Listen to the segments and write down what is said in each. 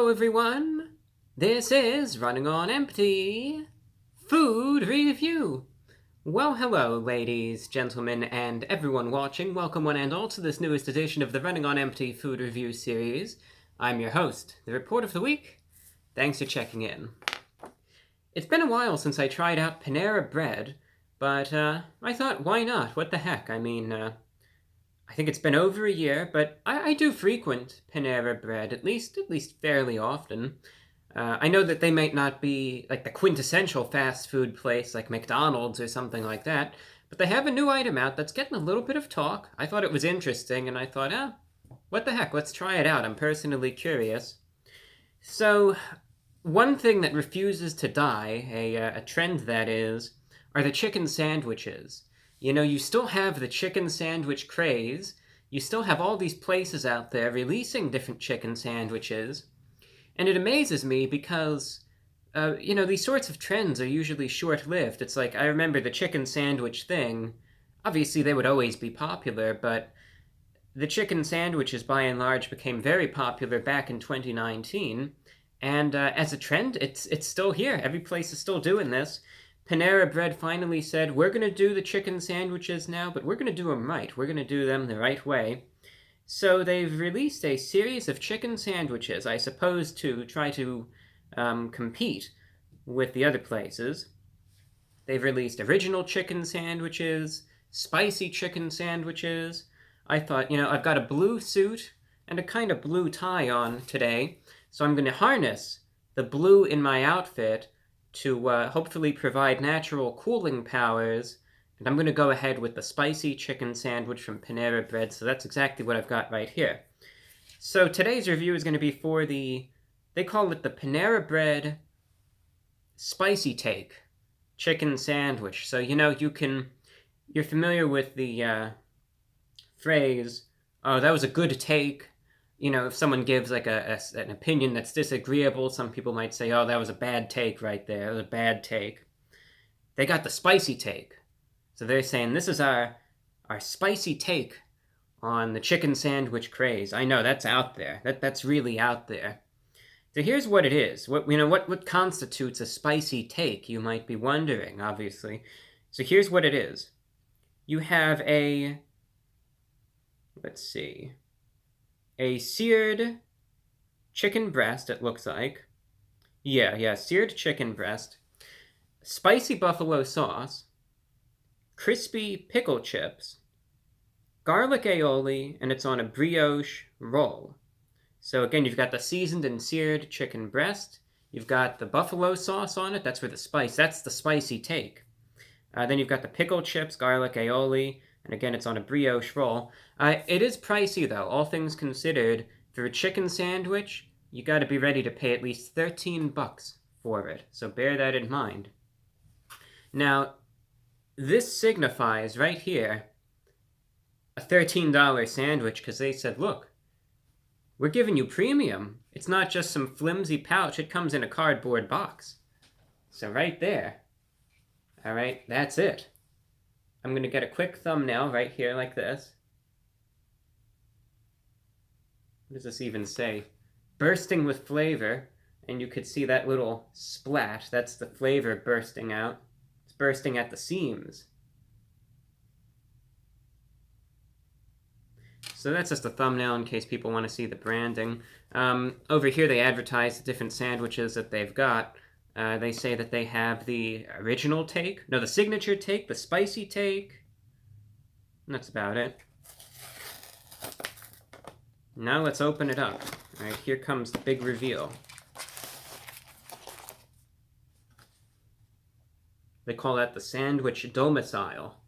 Hello everyone, this is Running on Empty Food Review. Well, hello ladies, gentlemen, and everyone watching. Welcome one and all to this newest edition of the Running on Empty Food Review series. I'm your host, the Report of the Week. Thanks for checking in. It's been a while since I tried out Panera Bread, but I thought, why not? What the heck? I mean, I think it's been over a year, but I do frequent Panera Bread, at least fairly often. I know that they might not be like the quintessential fast food place like McDonald's or something like that, but they have a new item out that's getting a little bit of talk. I thought it was interesting, and I thought, what the heck, let's try it out. I'm personally curious. So, one thing that refuses to die, a trend that is, are the chicken sandwiches. You know, you still have the chicken sandwich craze. You still have all these places out there releasing different chicken sandwiches. And it amazes me because, these sorts of trends are usually short-lived. It's like, I remember the chicken sandwich thing. Obviously, they would always be popular, but the chicken sandwiches, by and large, became very popular back in 2019. And as a trend, it's still here. Every place is still doing this. Panera Bread finally said, we're going to do the chicken sandwiches now, but we're going to do them right. We're going to do them the right way. So they've released a series of chicken sandwiches, I suppose, to try to compete with the other places. They've released original chicken sandwiches, spicy chicken sandwiches. I thought, I've got a blue suit and a kind of blue tie on today, so I'm going to harness the blue in my outfit to hopefully provide natural cooling powers, and I'm going to go ahead with the spicy chicken sandwich from Panera Bread, so that's exactly what I've got right here. So today's review is going to be for they call it the Panera Bread Spicy Take chicken sandwich. So, you're familiar with the phrase, oh, that was a good take. If someone gives like an opinion that's disagreeable, some people might say, oh, that was a bad take right there. It was a bad take. They got the spicy take. So they're saying, this is our spicy take on the chicken sandwich craze. I know, that's out there. That's really out there. So here's what it is. What constitutes a spicy take, you might be wondering, obviously. So here's what it is. You have a seared chicken breast, it looks like. Yeah, seared chicken breast. Spicy buffalo sauce. Crispy pickle chips. Garlic aioli, and it's on a brioche roll. So again, you've got the seasoned and seared chicken breast. You've got the buffalo sauce on it. That's for the spice. That's the spicy take. Then you've got the pickle chips, garlic aioli, and again, it's on a brioche roll. It is pricey, though, all things considered. For a chicken sandwich, you got to be ready to pay at least $13 for it, so bear that in mind. Now, this signifies, right here, a $13 sandwich, because they said, look, we're giving you premium. It's not just some flimsy pouch. It comes in a cardboard box. So right there. All right, that's it. I'm going to get a quick thumbnail right here like this. What does this even say? Bursting with flavor. And you could see that little splat. That's the flavor bursting out. It's bursting at the seams. So that's just a thumbnail in case people want to see the branding. Over here they advertise the different sandwiches that they've got. They say that they have the original take. No, the signature take, the spicy take. And that's about it. Now let's open it up. All right, here comes the big reveal. They call that the sandwich domicile.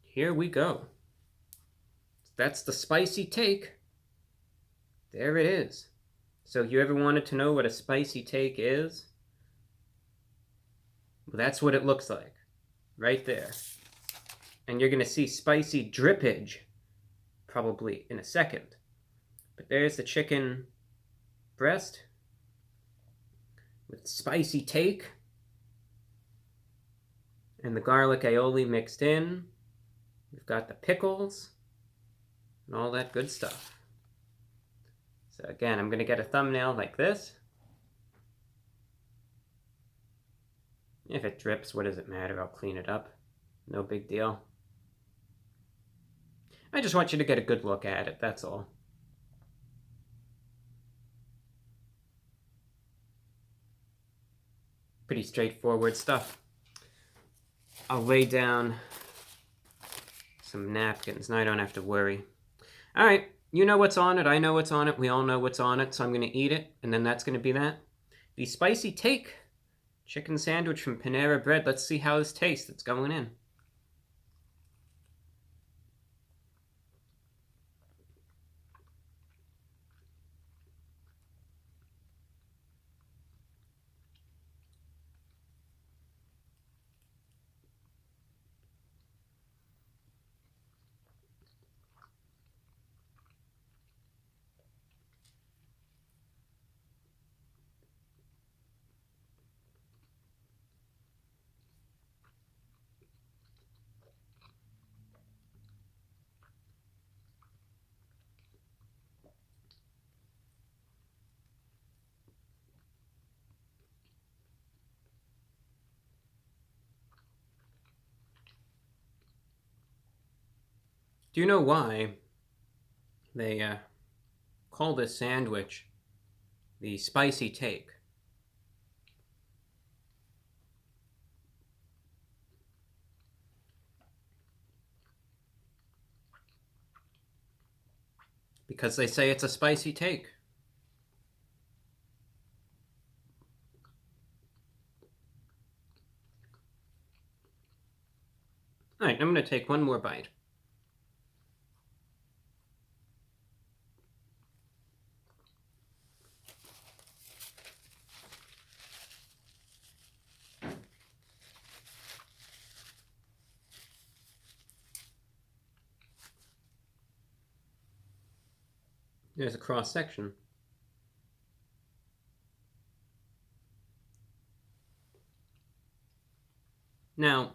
Here we go. That's the spicy take. There it is. So you ever wanted to know what a spicy take is? Well, that's what it looks like. Right there. And you're going to see spicy drippage probably in a second. But there's the chicken breast with spicy take. And the garlic aioli mixed in. We've got the pickles and all that good stuff. So again, I'm going to get a thumbnail like this. If it drips, what does it matter? I'll clean it up. No big deal. I just want you to get a good look at it, that's all. Pretty straightforward stuff. I'll lay down some napkins. Now I don't have to worry. All right, you know what's on it. I know what's on it. We all know what's on it. So I'm going to eat it, and then that's going to be that. The spicy take chicken sandwich from Panera Bread. Let's see how this tastes. It's going in. Do you know why they call this sandwich the spicy take? Because they say it's a spicy take. All right, I'm going to take one more bite. There's a cross section. Now,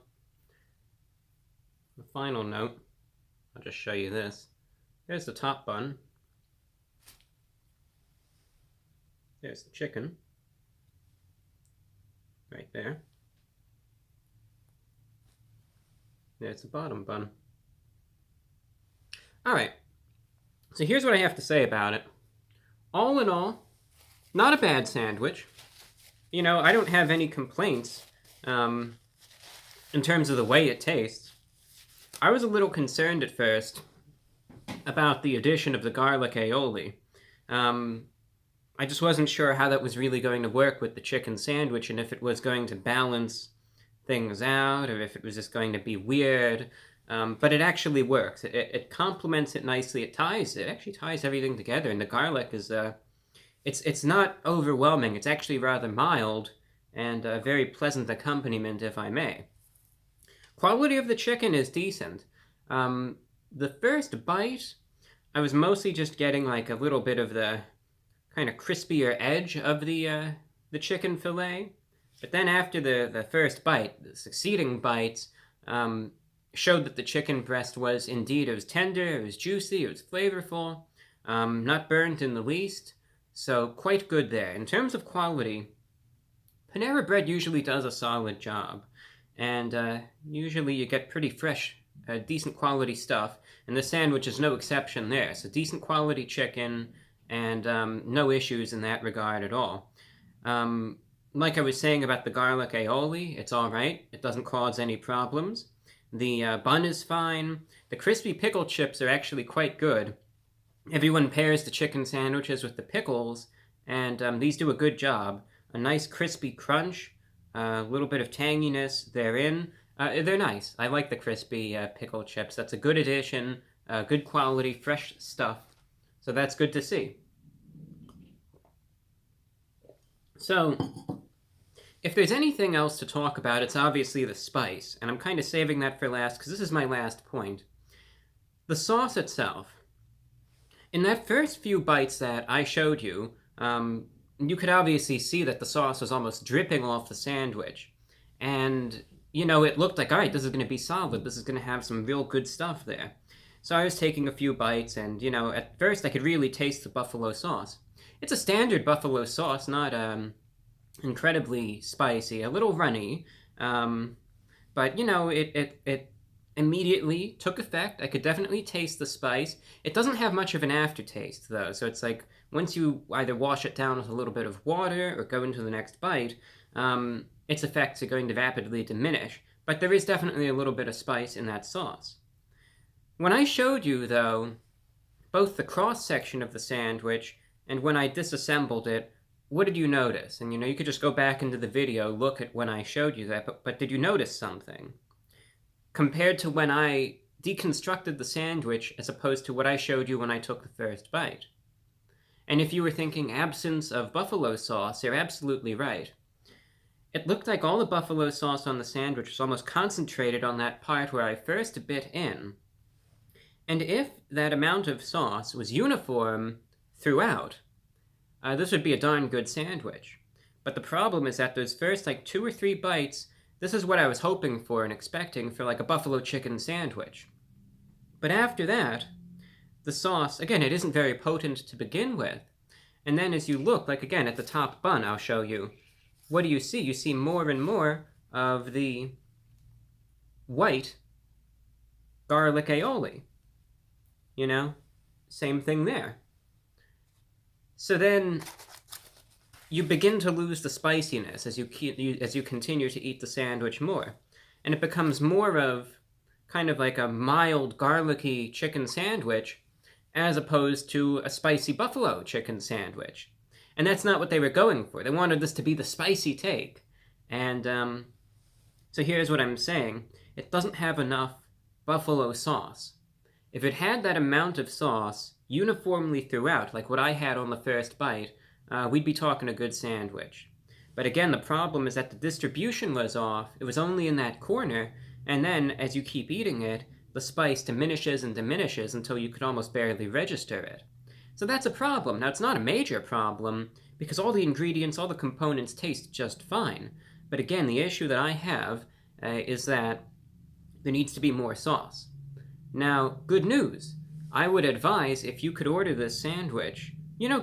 the final note, I'll just show you this. There's the top bun. There's the chicken. Right there. There's the bottom bun. All right. So here's what I have to say about it. All in all, not a bad sandwich. You know, I don't have any complaints in terms of the way it tastes. I was a little concerned at first about the addition of the garlic aioli. I just wasn't sure how that was really going to work with the chicken sandwich and if it was going to balance things out or if it was just going to be weird. But it actually works. It complements it nicely. It actually ties everything together. And the garlic is, it's not overwhelming. It's actually rather mild and a very pleasant accompaniment, if I may. Quality of the chicken is decent. The first bite, I was mostly just getting like a little bit of the kind of crispier edge of the chicken fillet. But then after the first bite, the succeeding bites showed that the chicken breast was indeed, it was tender, it was juicy, it was flavorful, not burnt in the least. So quite good there. In terms of quality, Panera Bread usually does a solid job. And usually you get pretty fresh, decent quality stuff. And the sandwich is no exception there. So decent quality chicken and no issues in that regard at all. Like I was saying about the garlic aioli, it's all right. It doesn't cause any problems. The bun is fine. The crispy pickle chips are actually quite good. Everyone pairs the chicken sandwiches with the pickles, and these do a good job. A nice crispy crunch, a little bit of tanginess therein. They're nice. I like the crispy pickle chips. That's a good addition, good quality, fresh stuff. So that's good to see. So, if there's anything else to talk about, it's obviously the spice, and I'm kind of saving that for last because this is my last point. The sauce itself. In that first few bites that I showed you, you could obviously see that the sauce was almost dripping off the sandwich. And, you know, it looked like, all right, this is going to be solid. This is going to have some real good stuff there. So I was taking a few bites, and, at first I could really taste the buffalo sauce. It's a standard buffalo sauce, not incredibly spicy, a little runny, but, it immediately took effect. I could definitely taste the spice. It doesn't have much of an aftertaste, though, so it's like once you either wash it down with a little bit of water or go into the next bite, its effects are going to rapidly diminish, but there is definitely a little bit of spice in that sauce. When I showed you, though, both the cross-section of the sandwich and when I disassembled it, what did you notice? And, you could just go back into the video, look at when I showed you that, but did you notice something? Compared to when I deconstructed the sandwich as opposed to what I showed you when I took the first bite. And if you were thinking absence of buffalo sauce, you're absolutely right. It looked like all the buffalo sauce on the sandwich was almost concentrated on that part where I first bit in. And if that amount of sauce was uniform throughout, this would be a darn good sandwich. But the problem is that those first 2 or 3 bites, this is what I was hoping for and expecting for a buffalo chicken sandwich. But after that, the sauce, again, it isn't very potent to begin with. And then as you look, again, at the top bun, I'll show you, what do you see? You see more and more of the white garlic aioli. Same thing there. So then you begin to lose the spiciness as you continue to eat the sandwich more. And it becomes more of kind of like a mild garlicky chicken sandwich as opposed to a spicy buffalo chicken sandwich. And that's not what they were going for. They wanted this to be the spicy take. And so here's what I'm saying. It doesn't have enough buffalo sauce. If it had that amount of sauce uniformly throughout, like what I had on the first bite, we'd be talking a good sandwich. But again, the problem is that the distribution was off. It was only in that corner, and then as you keep eating it, the spice diminishes and diminishes until you could almost barely register it. So that's a problem. Now, it's not a major problem, because all the ingredients, all the components taste just fine. But again, the issue that I have is that there needs to be more sauce. Now, good news. I would advise, if you could order this sandwich,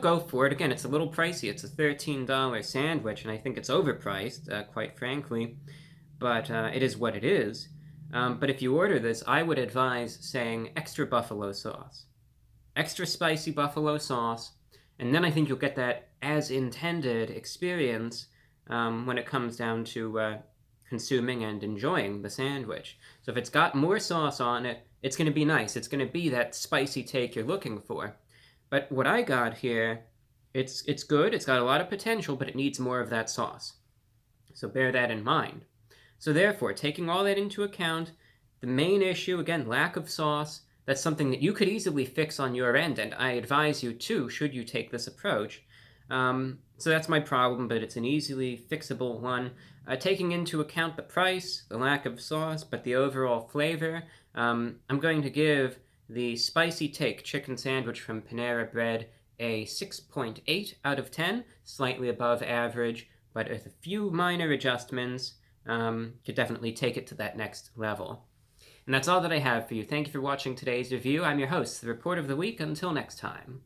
go for it. Again, it's a little pricey. It's a $13 sandwich, and I think it's overpriced, quite frankly. But it is what it is. But if you order this, I would advise saying extra buffalo sauce. Extra spicy buffalo sauce, and then I think you'll get that as intended experience when it comes down to consuming and enjoying the sandwich. So if it's got more sauce on it, it's going to be nice. It's going to be that spicy take you're looking for. But what I got here, it's good. It's got a lot of potential, but it needs more of that sauce. So bear that in mind. So therefore, taking all that into account, the main issue, again, lack of sauce, that's something that you could easily fix on your end, and I advise you to, should you take this approach. So that's my problem, but it's an easily fixable one. Taking into account the price, the lack of sauce, but the overall flavor, I'm going to give the Spicy Take chicken sandwich from Panera Bread a 6.8 out of 10, slightly above average, but with a few minor adjustments, could definitely take it to that next level. And that's all that I have for you. Thank you for watching today's review. I'm your host, the Report of the Week. Until next time.